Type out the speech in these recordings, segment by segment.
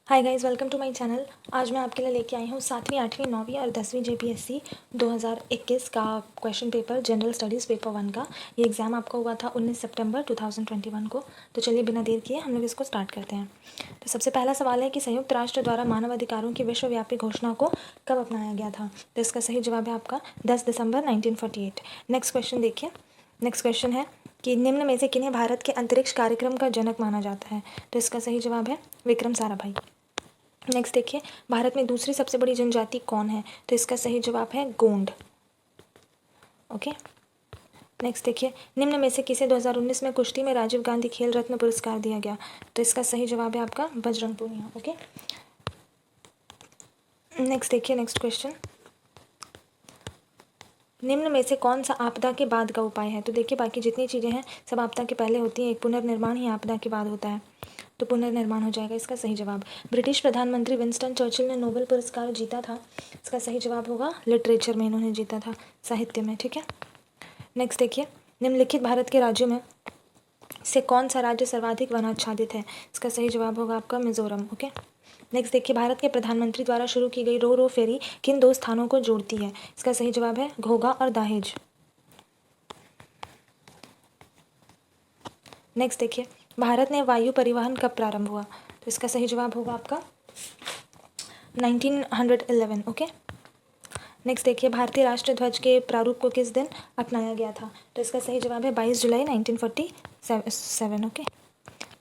Hi guys, welcome to my channel. आज मैं आपके लिए लेके आई हूँ 7वीं, 8वीं, 9वीं और 10वीं जेपीएससी 2021 का question paper general studies paper 1 का। ये एग्ज़ाम आपका हुआ था 19 सितंबर 2021 को। तो चलिए बिना देर किए हम लोग इसको स्टार्ट करते हैं। तो सबसे पहला सवाल है कि संयुक्त राष्ट्र द्वारा मानव अधिकारों की विश्वव्यापी घोषणा को कब अपनाया गया था? तो इसका सही जवाब है आपका 10 दिसंबर 1948। नेक्स्ट क्वेश्चन देखिए। नेक्स्ट क्वेश्चन है कि निम्न में से किन्हें भारत के अंतरिक्ष कार्यक्रम का जनक माना जाता है? तो इसका सही जवाब है विक्रम साराभाई। नेक्स्ट देखिए, भारत में दूसरी सबसे बड़ी जनजाति कौन है? तो इसका सही जवाब है गोंड। ओके। नेक्स्ट देखिए, निम्न में से किसे 2019 में कुश्ती में राजीव गांधी खेल रत्न पुरस्कार दिया गया? तो इसका सही जवाब है आपका बजरंग पूनिया। ओके। नेक्स्ट देखिए, नेक्स्ट क्वेश्चन, निम्न में से कौन सा आपदा के बाद का उपाय है? तो देखिए, बाकी जितनी चीज़ें हैं सब आपदा के पहले होती हैं, एक पुनर्निर्माण ही आपदा के बाद होता है, तो पुनर्निर्माण हो जाएगा इसका सही जवाब। ब्रिटिश प्रधानमंत्री विंस्टन चर्चिल ने नोबेल पुरस्कार जीता था, इसका सही जवाब होगा लिटरेचर में इन्होंने जीता था, साहित्य में। ठीक है। नेक्स्ट देखिए, निम्नलिखित भारत के राज्यों में से कौन सा राज्य सर्वाधिक वनाच्छादित है? इसका सही जवाब होगा आपका मिजोरम। ओके। नेक्स्ट देखिए, भारत के प्रधानमंत्री द्वारा शुरू की गई रो रो फेरी किन दो स्थानों को जोड़ती है? इसका सही जवाब है घोघा और दाहेज। नेक्स्ट देखिए, भारत में वायु परिवहन कब प्रारंभ हुआ? तो इसका सही जवाब होगा आपका 1911। ओके। नेक्स्ट देखिए, भारतीय राष्ट्रीय ध्वज के प्रारूप को किस दिन अपनाया गया था? तो इसका सही जवाब है 22 जुलाई 1947। ओके,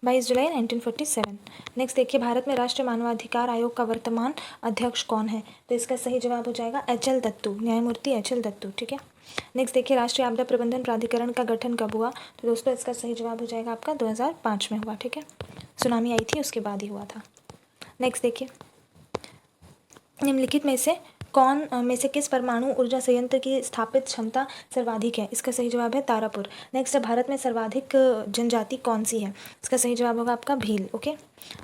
22 जुलाई 1947। नेक्स्ट देखिए, भारत में राष्ट्रीय मानवाधिकार आयोग का वर्तमान अध्यक्ष कौन है? तो इसका सही जवाब हो जाएगा HL दत्तू, न्यायमूर्ति HL दत्तू। ठीक है। नेक्स्ट देखिए, राष्ट्रीय आपदा प्रबंधन प्राधिकरण का गठन कब हुआ? तो दोस्तों इसका सही जवाब हो जाएगा आपका 2005 में हुआ। ठीक है, सुनामी आई थी उसके बाद ही हुआ था। नेक्स्ट देखिए, निम्नलिखित में से किस परमाणु ऊर्जा संयंत्र की स्थापित क्षमता सर्वाधिक है? इसका सही जवाब है तारापुर। नेक्स्ट है, भारत में सर्वाधिक जनजाति कौन सी है? इसका सही जवाब होगा आपका भील। ओके।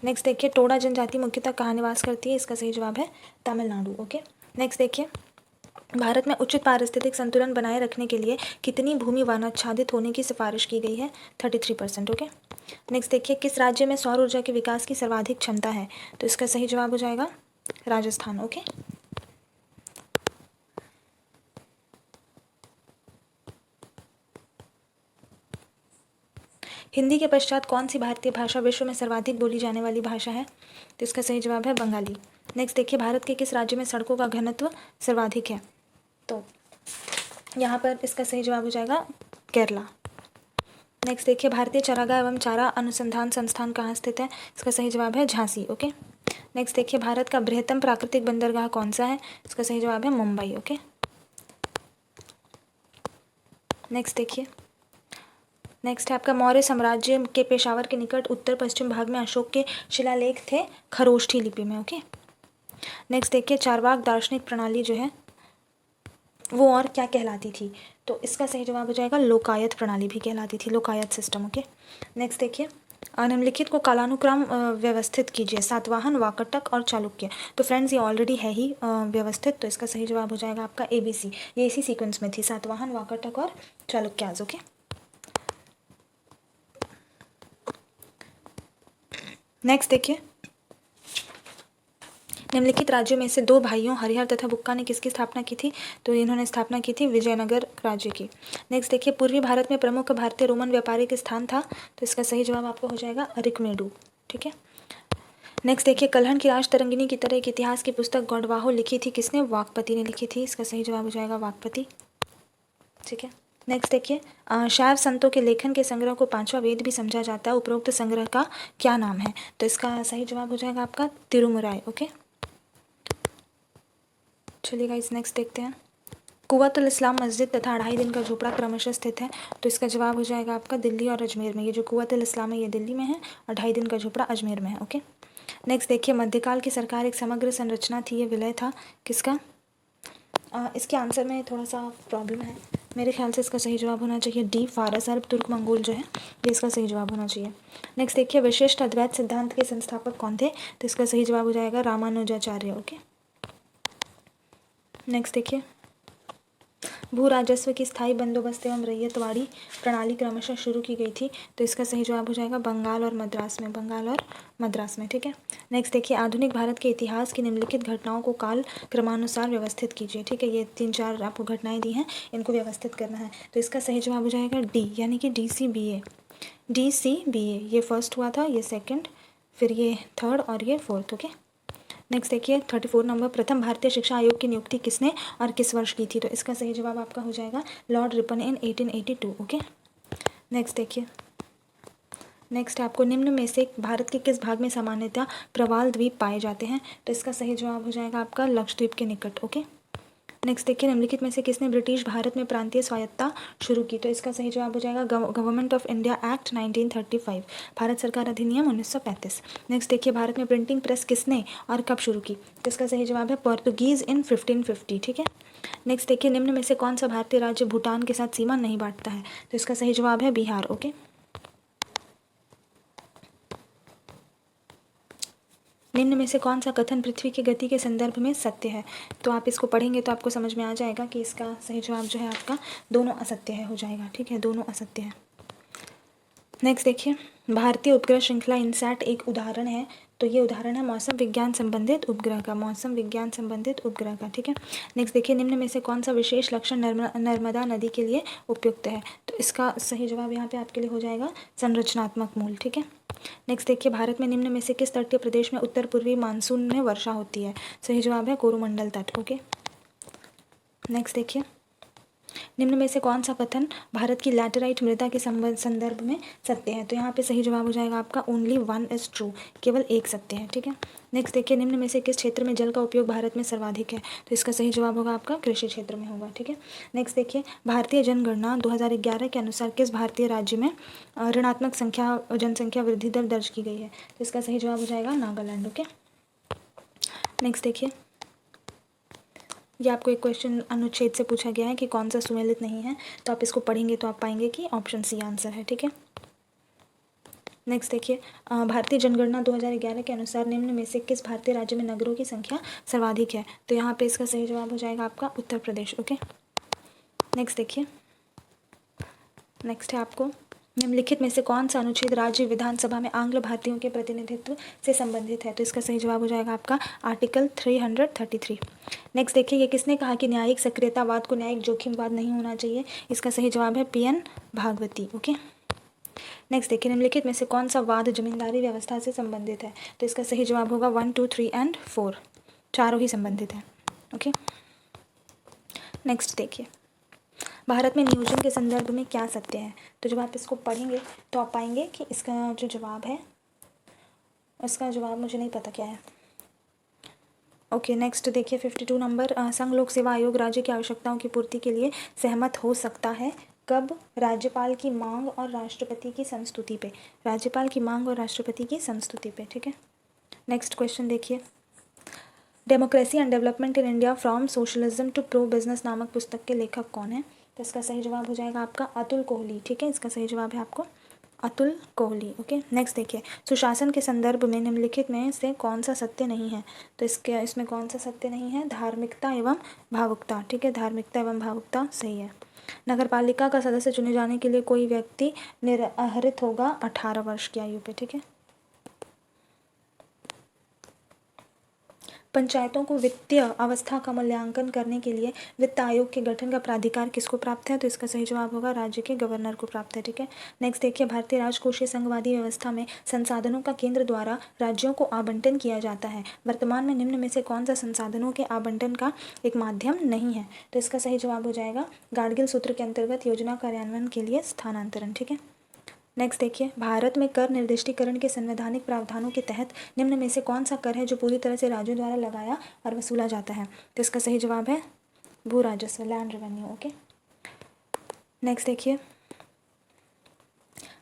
नेक्स्ट देखिए, टोडा जनजाति मुख्यतः कहाँ निवास करती है? इसका सही जवाब है तमिलनाडु। ओके। नेक्स्ट देखिए, भारत में उचित पारिस्थितिक संतुलन बनाए रखने के लिए कितनी भूमि वनाच्छादित होने की सिफारिश की गई है? 33%। ओके। नेक्स्ट देखिए, किस राज्य में सौर ऊर्जा के विकास की सर्वाधिक क्षमता है? तो इसका सही जवाब हो जाएगा राजस्थान। ओके। हिंदी के पश्चात कौन सी भारतीय भाषा विश्व में सर्वाधिक बोली जाने वाली भाषा है? तो इसका सही जवाब है बंगाली। नेक्स्ट देखिए, भारत के किस राज्य में सड़कों का घनत्व सर्वाधिक है? तो यहाँ पर इसका सही जवाब हो जाएगा केरला। नेक्स्ट देखिए, भारतीय चारागाह एवं चारा अनुसंधान संस्थान कहाँ स्थित है? इसका सही जवाब है झांसी। ओके। नेक्स्ट देखिए, भारत का बृहत्तम प्राकृतिक बंदरगाह कौन सा है? इसका सही जवाब है मुंबई। ओके। नेक्स्ट देखिए, नेक्स्ट है आपका मौर्य साम्राज्य के पेशावर के निकट उत्तर पश्चिम भाग में अशोक के शिलालेख थे खरोष्ठी लिपि में। ओके। नेक्स्ट देखिए, चारवाक दार्शनिक प्रणाली जो है वो और क्या कहलाती थी? तो इसका सही जवाब हो जाएगा लोकायत प्रणाली भी कहलाती थी, लोकायत सिस्टम। ओके। नेक्स्ट देखिए, निम्नलिखित को कालानुक्रम व्यवस्थित कीजिए, सातवाहन, वाकाटक और चालुक्य। तो फ्रेंड्स ये ऑलरेडी है ही व्यवस्थित, तो इसका सही जवाब हो जाएगा आपका ABC। ये इसी सीक्वेंस में थी, सातवाहन, वाकाटक और चालुक्याज। ओके। नेक्स्ट देखिए, निम्नलिखित राज्यों में से दो भाइयों हरिहर तथा बुक्का ने किसकी स्थापना की थी? तो इन्होंने स्थापना की थी विजयनगर राज्य की। नेक्स्ट देखिए, पूर्वी भारत में प्रमुख भारतीय रोमन व्यापारिक स्थान था? तो इसका सही जवाब आपका हो जाएगा अरिकमेडू। ठीक है। नेक्स्ट देखिए, कल्हण की राज तरंगिणी की तरह एक इतिहास की पुस्तक गौडवाहो लिखी थी किसने? वाकपति ने लिखी थी, इसका सही जवाब हो जाएगा वाकपति। ठीक है। नेक्स्ट देखिए, शैव संतों के लेखन के संग्रह को पांचवा वेद भी समझा जाता है, उपरोक्त संग्रह का क्या नाम है? तो इसका सही जवाब हो जाएगा आपका तिरुमुराय। ओके। चलिए गाइस, नेक्स्ट देखते हैं। कुव्वतुल इस्लाम मस्जिद तथा 2.5 दिन का झोपड़ा क्रमशः स्थित है? तो इसका जवाब हो जाएगा आपका दिल्ली और अजमेर में। ये जो कुव्वतुल इस्लाम है ये दिल्ली में है और 2.5 दिन का झोपड़ा अजमेर में है। ओके। नेक्स्ट देखिए, मध्यकाल की सरकार एक समग्र संरचना थी, ये विलय था किसका? इसके आंसर में थोड़ा सा प्रॉब्लम है, मेरे ख्याल से इसका सही जवाब होना चाहिए D, फारस, अरब, तुर्क, मंगोल जो है ये इसका सही जवाब होना चाहिए। नेक्स्ट देखिए, विशिष्ट अद्वैत सिद्धांत के संस्थापक कौन थे? तो इसका सही जवाब हो जाएगा रामानुजाचार्य। ओके। नेक्स्ट देखिए, भू राजस्व की स्थायी बंदोबस्त एवं रैयतवाड़ी प्रणाली क्रमशः शुरू की गई थी, तो इसका सही जवाब हो जाएगा बंगाल और मद्रास में, बंगाल और मद्रास में, ठीक है। नेक्स्ट देखिए, आधुनिक भारत के इतिहास की निम्नलिखित घटनाओं को काल क्रमानुसार व्यवस्थित कीजिए, ठीक है। ये 3-4 आपको घटनाएं दी हैं, इनको व्यवस्थित करना है, तो इसका सही जवाब हो जाएगा डी, यानी कि DCBA। DCBA, ये फर्स्ट हुआ था, ये सेकेंड, फिर ये थर्ड और ये फोर्थ, ओके। नेक्स्ट देखिए 34 नंबर, प्रथम भारतीय शिक्षा आयोग की नियुक्ति किसने और किस वर्ष की थी, तो इसका सही जवाब आपका हो जाएगा लॉर्ड रिपन इन 1882, ओके। नेक्स्ट देखिए, नेक्स्ट आपको निम्न में से भारत के किस भाग में सामान्यतः प्रवाल द्वीप पाए जाते हैं, तो इसका सही जवाब हो जाएगा आपका लक्षद्वीप के निकट, ओके। नेक्स्ट देखिए, निम्नलिखित में से किसने ब्रिटिश भारत में प्रांतीय स्वायत्तता शुरू की, तो इसका सही जवाब हो जाएगा government of India act 1935, Bharat सरकार अधिनियम 1935। नेक्स्ट देखिए, भारत में प्रिंटिंग प्रेस किसने और कब शुरू की, तो इसका सही जवाब है पोर्तुगीज इन 1550, ठीक है। नेक्स्ट देखिए, निम्न में से कौन सा भारतीय राज्य भूटान के साथ सीमा नहीं बांटता है, तो इसका सही जवाब है बिहार, ओके। निम्न में से कौन सा कथन पृथ्वी की गति के संदर्भ में सत्य है, तो आप इसको पढ़ेंगे तो आपको समझ में आ जाएगा कि इसका सही जवाब जो है आपका दोनों असत्य है, हो जाएगा, ठीक है, दोनों असत्य है। नेक्स्ट देखिए, भारतीय उपग्रह श्रृंखला इनसैट एक उदाहरण है, तो ये उदाहरण है मौसम विज्ञान संबंधित उपग्रह का, मौसम विज्ञान संबंधित उपग्रह का, ठीक है। नेक्स्ट देखिए, निम्न में से कौन सा विशेष लक्षण नर्मदा नदी के लिए उपयुक्त है, तो इसका सही जवाब यहाँ पे आपके लिए हो जाएगा संरचनात्मक मूल, ठीक है। नेक्स्ट देखिए, भारत में निम्न में से किस तटीय प्रदेश में उत्तर पूर्वी मानसून में वर्षा होती है, सही जवाब है कोरोमंडल तट, ओके। नेक्स्ट देखिए, निम्न में से कौन सा कथन भारत की लैटेराइट मृदा के संदर्भ में सत्य है, तो यहाँ पे सही जवाब हो जाएगा आपका ओनली वन इज ट्रू, केवल एक सत्य है, ठीक है। नेक्स्ट देखिए, निम्न में से किस क्षेत्र में जल का उपयोग भारत में सर्वाधिक है, तो इसका सही जवाब होगा आपका कृषि क्षेत्र में होगा, ठीक है। नेक्स्ट देखिए, भारतीय जनगणना 2011 के अनुसार किस भारतीय राज्य में ऋणात्मक जनसंख्या वृद्धि दर दर्ज की गई है, तो इसका सही जवाब हो जाएगा नागालैंड, ओके। नेक्स्ट देखिए, ये आपको एक क्वेश्चन अनुच्छेद से पूछा गया है कि कौन सा सुमेलित नहीं है, तो आप इसको पढ़ेंगे तो आप पाएंगे कि ऑप्शन सी आंसर है, ठीक है। नेक्स्ट देखिए, भारतीय जनगणना 2011 के अनुसार निम्न में से किस भारतीय राज्य में नगरों की संख्या सर्वाधिक है, तो यहाँ पे इसका सही जवाब हो जाएगा आपका उत्तर प्रदेश, ओके। नेक्स्ट देखिए, नेक्स्ट है आपको निम्नलिखित में से कौन सा अनुच्छेद राज्य विधानसभा में आंग्ल भारतीयों के प्रतिनिधित्व से संबंधित है, तो इसका सही जवाब हो जाएगा आपका आर्टिकल 333। नेक्स्ट देखिए, ये किसने कहा कि न्यायिक सक्रियतावाद को न्यायिक जोखिमवाद नहीं होना चाहिए, इसका सही जवाब है PN भागवती, ओके। नेक्स्ट देखिए, निम्नलिखित में से कौन सा वाद जमींदारी व्यवस्था से संबंधित है, तो इसका सही जवाब होगा 1, 2, 3 एंड 4, चारों ही संबंधित है, ओके। नेक्स्ट देखिए, भारत में नियोजन के संदर्भ में क्या सत्य है, तो जब आप इसको पढ़ेंगे तो आप पाएंगे कि इसका जो जवाब है, इसका जवाब मुझे नहीं पता क्या है, ओके। नेक्स्ट देखिए 52 नंबर, संघ लोक सेवा आयोग राज्य की आवश्यकताओं की पूर्ति के लिए सहमत हो सकता है कब, राज्यपाल की मांग और राष्ट्रपति की संस्तुति पे, राज्यपाल की मांग और राष्ट्रपति की संस्तुति पे, ठीक है। नेक्स्ट क्वेश्चन देखिए, democracy and development in India from socialism to pro business नामक पुस्तक के लेखक कौन है, तो इसका सही जवाब हो जाएगा आपका अतुल कोहली, ठीक है। इसका सही जवाब है आपको अतुल कोहली, ओके। नेक्स्ट देखिए, सुशासन के संदर्भ में निम्नलिखित में से कौन सा सत्य नहीं है, तो इसमें कौन सा सत्य नहीं है, धार्मिकता एवं भावुकता, ठीक है, धार्मिकता एवं भावुकता सही है। नगरपालिका का सदस्य चुने जाने के लिए कोई व्यक्ति निर्धारित होगा 18 वर्ष की आयु पे, ठीक है। पंचायतों को वित्तीय अवस्था का मूल्यांकन करने के लिए वित्त आयोग के गठन का प्राधिकार किसको प्राप्त है, तो इसका सही जवाब होगा राज्य के गवर्नर को प्राप्त है, ठीक है। नेक्स्ट देखिए, भारतीय राजकोषीय संघवादी व्यवस्था में संसाधनों का केंद्र द्वारा राज्यों को आवंटन किया जाता है, वर्तमान में निम्न में से कौन सा संसाधनों के आवंटन का एक माध्यम नहीं है, तो इसका सही जवाब हो जाएगा गाडगिल सूत्र के अंतर्गत योजना कार्यान्वयन के लिए स्थानांतरण, ठीक है। नेक्स्ट देखिए, भारत में कर निर्दिष्टीकरण के संवैधानिक प्रावधानों के तहत निम्न में से कौन सा कर है जो पूरी तरह से राज्यों द्वारा लगाया और वसूला जाता है, तो इसका सही जवाब है भू राजस्व, लैंड रेवेन्यू, ओके। नेक्स्ट देखिए,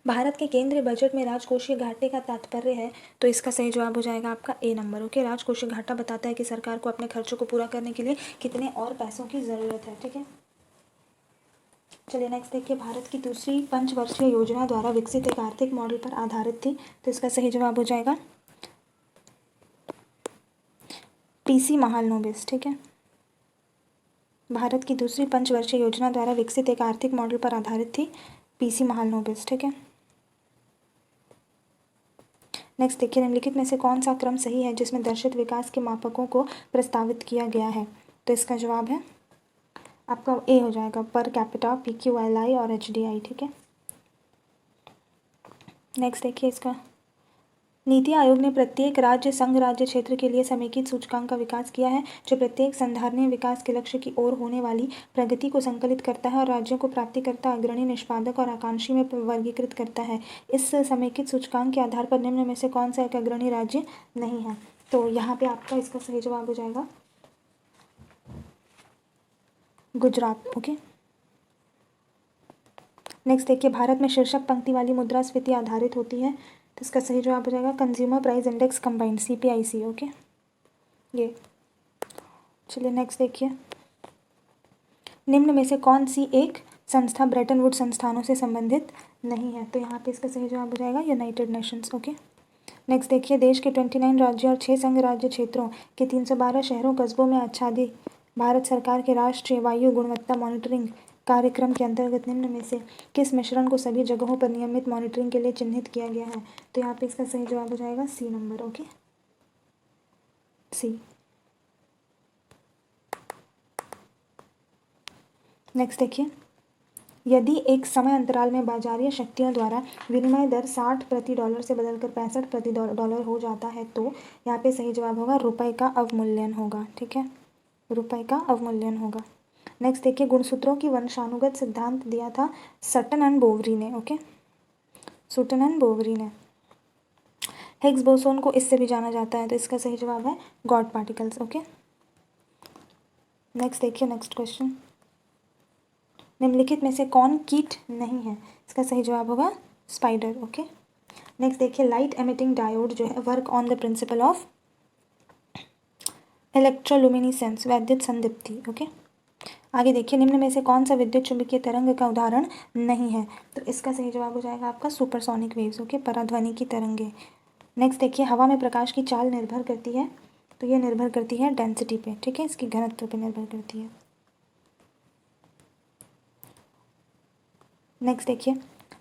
भारत के केंद्रीय बजट में राजकोषीय घाटे का तात्पर्य है, तो इसका सही जवाब हो जाएगा आपका A नंबर, ओके। राजकोषीय घाटा बताता है कि सरकार को अपने खर्चों को पूरा करने के लिए कितने और पैसों की ज़रूरत है, ठीक है। चलिए नेक्स्ट देखिए, भारत की दूसरी पंचवर्षीय योजना द्वारा विकसित एक आर्थिक मॉडल पर आधारित थी, तो इसका सही जवाब हो जाएगा PC महालनोबिस, ठीक है। भारत की दूसरी पंचवर्षीय योजना द्वारा विकसित एक आर्थिक मॉडल पर आधारित थी। पीसी महालनोबिस, ठीक है। नेक्स्ट देखिए, निम्नलिखित में से कौन सा क्रम सही है जिसमें दर्शित विकास के मापकों को प्रस्तावित किया गया है? तो इसका जवाब है आपका ए हो जाएगा, पर कैपिटा, PQLI और HDI, ठीक है। नेक्स्ट देखिए इसका, नीति आयोग ने प्रत्येक राज्य संघ राज्य क्षेत्र के लिए समेकित सूचकांक का विकास किया है जो प्रत्येक संधारणीय विकास के लक्ष्य की ओर होने वाली प्रगति को संकलित करता है और राज्यों को प्राप्तिकर्ता, अग्रणी, निष्पादक और आकांक्षी में वर्गीकृत करता है। इस समेकित सूचकांक के आधार पर निम्न में से कौन सा एक अग्रणी राज्य नहीं है? तो यहाँ पे आपका इसका सही जवाब हो जाएगा गुजरात, ओके। नेक्स्ट देखिए, भारत में शीर्षक पंक्ति वाली मुद्रास्फीति आधारित होती है, तो इसका सही जवाब हो जाएगा consumer price index combined, CPIC, okay. ये चलिए नेक्स्ट देखिए, निम्न में से कौन सी एक संस्था ब्रेटन वुड संस्थानों से संबंधित नहीं है? तो यहाँ पे इसका सही जवाब हो जाएगा यूनाइटेड नेशंस, ओके। नेक्स्ट देखिए, देश के 29 राज्यों और 6 संघ राज्य क्षेत्रों के 312 शहरों कस्बों में आच्छादित भारत सरकार के राष्ट्रीय वायु गुणवत्ता मॉनिटरिंग कार्यक्रम के अंतर्गत निम्न में से किस मिश्रण को सभी जगहों पर नियमित मॉनिटरिंग के लिए चिन्हित किया गया है? तो यहाँ पे इसका सही जवाब हो जाएगा C number, okay, C। Next देखिए, यदि एक समय अंतराल में बाजारीय शक्तियों द्वारा विनिमय दर 60 प्रति डॉलर से बदलकर 65 प्रति डॉलर हो जाता है तो यहाँ पे सही जवाब होगा रुपए का अवमूल्यन होगा, ठीक है, रुपए का अवमूल्यन होगा। नेक्स्ट देखिए, गुणसूत्रों की वंशानुगत सिद्धांत दिया था सटन एंड बोवरी ने, ओके, सुटन एंड बोवरी ने। हिग्स बोसोन को इससे भी जाना जाता है, तो इसका सही जवाब है गॉड पार्टिकल्स, ओके। नेक्स्ट देखिए, नेक्स्ट क्वेश्चन, निम्नलिखित में से कौन कीट नहीं है? इसका सही जवाब होगा स्पाइडर, ओके। नेक्स्ट देखिए, लाइट एमिटिंग डायोड जो है work on the principle of electroluminescence, वैद्युत संदीप्ति, ओके। आगे देखिए, निम्न में से कौन सा विद्युत चुंबकीय तरंग का उदाहरण नहीं है? तो इसका सही जवाब हो जाएगा आपका सुपरसोनिक वेव्स, ओके, पराध्वनि की तरंगे। नेक्स्ट देखिए, हवा में प्रकाश की चाल निर्भर करती है, तो ये निर्भर करती है डेंसिटी पे, ठीक है, इसकी घनत्व पे निर्भर करती है। नेक्स्ट देखिए,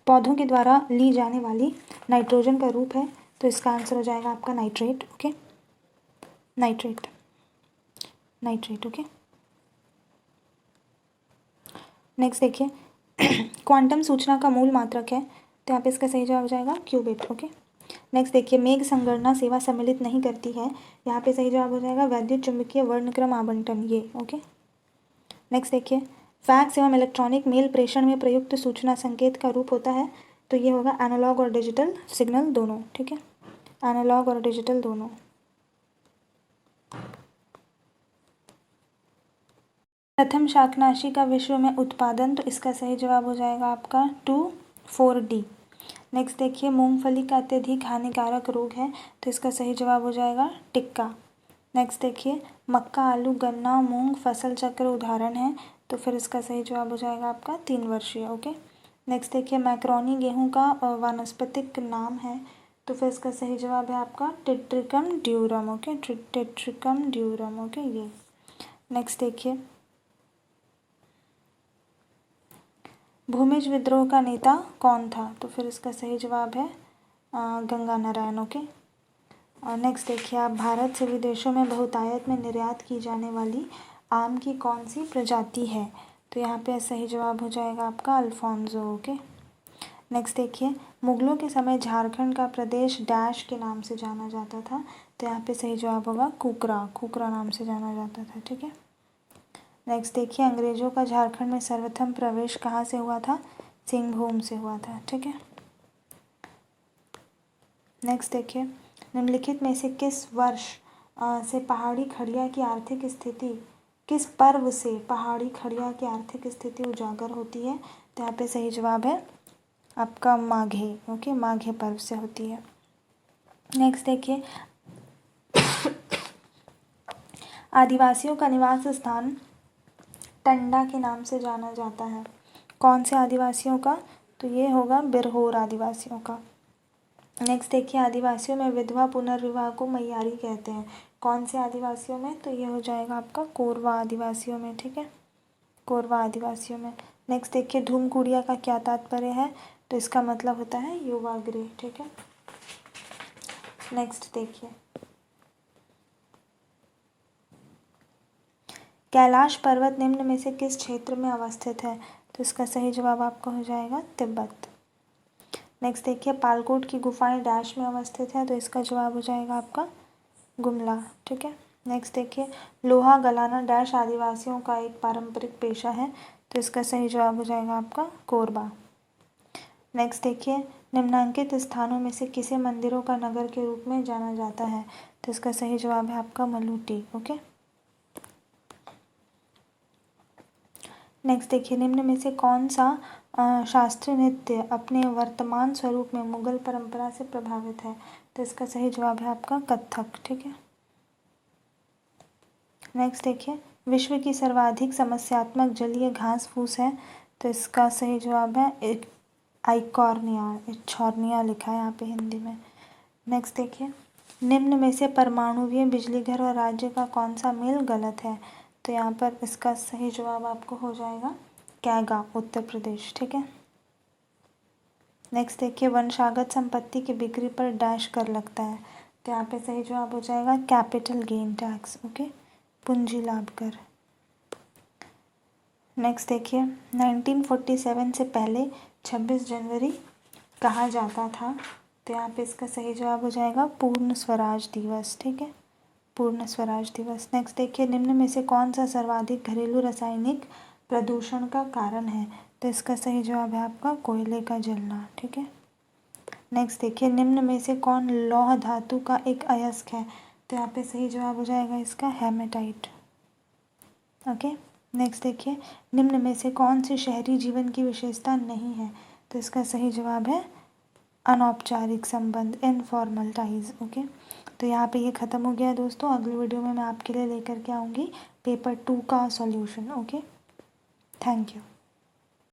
पौधों के द्वारा ली जाने वाली नाइट्रोजन का रूप है, तो इसका आंसर हो जाएगा आपका nitrate, okay, nitrate, nitrate, okay. Next देखिए, क्वांटम सूचना का मूल मात्रक है, तो यहाँ पे इसका सही जवाब हो जाएगा क्यूबिट, ओके। नेक्स्ट देखिए, मेघ संगणना सेवा सम्मिलित नहीं करती है, यहाँ पे सही जवाब हो जाएगा वैद्युत चुंबकीय वर्णक्रम आवंटन, ये, ओके। नेक्स्ट देखिए, फैक्स एवं इलेक्ट्रॉनिक मेल प्रेषण में प्रयुक्त सूचना संकेत का रूप होता है, तो ये होगा एनालॉग और डिजिटल सिग्नल दोनों, ठीक है, एनालॉग और डिजिटल दोनों। प्रथम शाकनाशी का विश्व में उत्पादन, तो इसका सही जवाब हो जाएगा आपका 2,4-D। नेक्स्ट देखिए, मूंगफली का अत्यधिक हानिकारक रोग है, तो इसका सही जवाब हो जाएगा टिक्का। नेक्स्ट देखिए, मक्का, आलू, गन्ना, मूंग फसल चक्र उदाहरण है, तो फिर इसका सही जवाब हो जाएगा आपका 3 वर्षीय, ओके। नेक्स्ट देखिए, मैक्रोनी गेहूं का वानस्पतिक नाम है, तो फिर इसका सही जवाब है आपका टेट्रिकम ड्यूरम, ओके, टेट्रिकम ड्यूरम, ओके, ये। नेक्स्ट देखिए, भूमिज विद्रोह का नेता कौन था? तो फिर इसका सही जवाब है गंगा नारायण, ओके। और नेक्स्ट देखिए आप, भारत से विदेशों में बहुतायत में निर्यात की जाने वाली आम की कौन सी प्रजाति है? तो यहाँ पे सही जवाब हो जाएगा आपका अल्फोंसो, ओके। नेक्स्ट देखिए, मुगलों के समय झारखंड का प्रदेश डैश के नाम से जाना जाता था, तो यहाँ पे सही जवाब होगा कुकरा, कुकरा नाम से जाना जाता था, ठीक है। नेक्स्ट देखिए, अंग्रेजों का झारखंड में सर्वप्रथम प्रवेश कहाँ से हुआ था? सिंहभूम से हुआ था, ठीक है। नेक्स्ट देखिए, निम्नलिखित में से किस वर्ष से पहाड़ी खड़िया की आर्थिक स्थिति, किस पर्व से पहाड़ी खड़िया की आर्थिक स्थिति उजागर होती है? तो यहाँ पे सही जवाब है आपका माघे, ओके, माघे पर्व से होती है। नेक्स्ट देखिए, आदिवासियों का निवास स्थान टंडा के नाम से जाना जाता है, कौन से आदिवासियों का? तो ये होगा बिरहोर आदिवासियों का। नेक्स्ट देखिए, आदिवासियों में विधवा पुनर्विवाह को मैयारी कहते हैं, कौन से आदिवासियों में? तो ये हो जाएगा आपका कोरवा आदिवासियों में, ठीक है। कोरवा आदिवासियों में। नेक्स्ट देखिए धूमकुड़िया का क्या तात्पर्य है, तो इसका मतलब होता है युवा गृह, ठीक है। नेक्स्ट देखिए कैलाश पर्वत निम्न में से किस क्षेत्र में अवस्थित है, तो इसका सही जवाब आपका हो जाएगा तिब्बत। नेक्स्ट देखिए पालकोट की गुफाएं डैश में अवस्थित है, तो इसका जवाब हो जाएगा आपका गुमला, ठीक है। नेक्स्ट देखिए लोहा गलाना डैश आदिवासियों का एक पारंपरिक पेशा है, तो इसका सही जवाब हो जाएगा आपका कोरबा। नेक्स्ट देखिए निम्नांकित स्थानों में से किसे मंदिरों का नगर के रूप में जाना जाता है, तो इसका सही जवाब है आपका मलूटी, ओके। नेक्स्ट देखिए निम्न में से कौन सा शास्त्रीय नृत्य अपने वर्तमान स्वरूप में मुगल परंपरा से प्रभावित है, तो इसका सही जवाब है आपका कथक, ठीक है। नेक्स्ट देखिए विश्व की सर्वाधिक समस्यात्मक जलीय घास फूस है, तो इसका सही जवाब है इच्छोर्निया लिखा है यहाँ पे हिंदी में। नेक्स्ट देखिए निम्न में से परमाणुवीय बिजली घर और राज्य का कौन सा मेल गलत है, तो यहाँ पर इसका सही जवाब आपको हो जाएगा कैगा, उत्तर प्रदेश, ठीक है। नेक्स्ट देखिए वंशागत संपत्ति की बिक्री पर डैश कर लगता है, तो यहाँ पे सही जवाब हो जाएगा कैपिटल गेन टैक्स, ओके, पूंजी लाभ कर। नेक्स्ट देखिए 1947 से पहले 26 जनवरी कहा जाता था, तो यहाँ पे इसका सही जवाब हो जाएगा पूर्ण स्वराज दिवस, ठीक है, पूर्ण स्वराज दिवस। नेक्स्ट देखिए निम्न में से कौन सा सर्वाधिक घरेलू रासायनिक प्रदूषण का कारण है, तो इसका सही जवाब है आपका कोयले का जलना, ठीक है। नेक्स्ट देखिए निम्न में से कौन लौह धातु का एक अयस्क है, तो यहाँ पे सही जवाब हो जाएगा इसका हेमेटाइट, ओके। नेक्स्ट देखिए निम्न में से कौन सी शहरी जीवन की विशेषता नहीं है, तो इसका सही जवाब है अनौपचारिक संबंध, इनफॉर्मल टाइज, ओके। तो यहाँ पे ये ख़त्म हो गया दोस्तों। अगली वीडियो में मैं आपके लिए लेकर के आऊँगी पेपर 2 का सॉल्यूशन, ओके। Thank you.